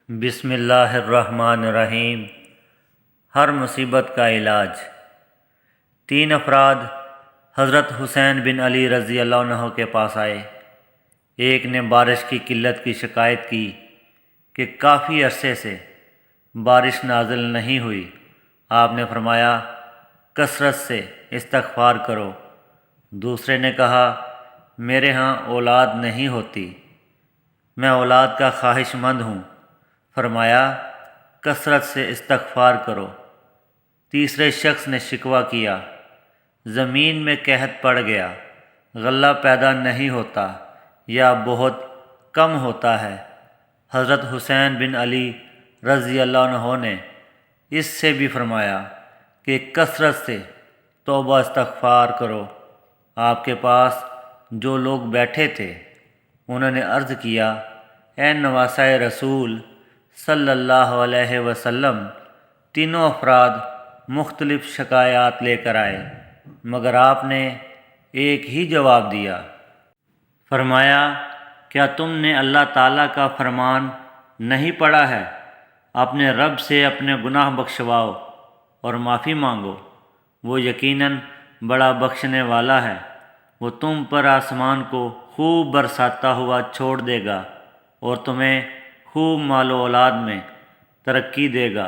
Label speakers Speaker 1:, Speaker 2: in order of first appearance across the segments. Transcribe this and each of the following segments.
Speaker 1: بسم اللہ الرحمن الرحیم۔ ہر مصیبت کا علاج۔ 3 افراد حضرت حسین بن علی رضی اللہ عنہ کے پاس آئے۔ ایک نے بارش کی قلت کی شکایت کی کہ کافی عرصے سے بارش نازل نہیں ہوئی۔ آپ نے فرمایا کثرت سے استغفار کرو۔ دوسرے نے کہا میرے ہاں اولاد نہیں ہوتی، میں اولاد کا خواہش مند ہوں۔ فرمایا کثرت سے استغفار کرو۔ تیسرے شخص نے شکوہ کیا زمین میں قحط پڑ گیا، غلہ پیدا نہیں ہوتا یا بہت کم ہوتا ہے۔ حضرت حسین بن علی رضی اللہ عنہ نے اس سے بھی فرمایا کہ کثرت سے توبہ استغفار کرو۔ آپ کے پاس جو لوگ بیٹھے تھے انہوں نے عرض کیا اے نواسۂ رسول صلی اللہ علیہ وسلم، تینوں افراد مختلف شکایات لے کر آئے مگر آپ نے ایک ہی جواب دیا۔ فرمایا کیا تم نے اللہ تعالیٰ کا فرمان نہیں پڑھا ہے؟ اپنے رب سے اپنے گناہ بخشواؤ اور معافی مانگو، وہ یقیناً بڑا بخشنے والا ہے۔ وہ تم پر آسمان کو خوب برساتا ہوا چھوڑ دے گا اور تمہیں خوب مال و اولاد میں ترقی دے گا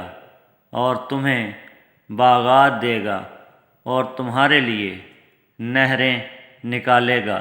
Speaker 1: اور تمہیں باغات دے گا اور تمہارے لیے نہریں نکالے گا۔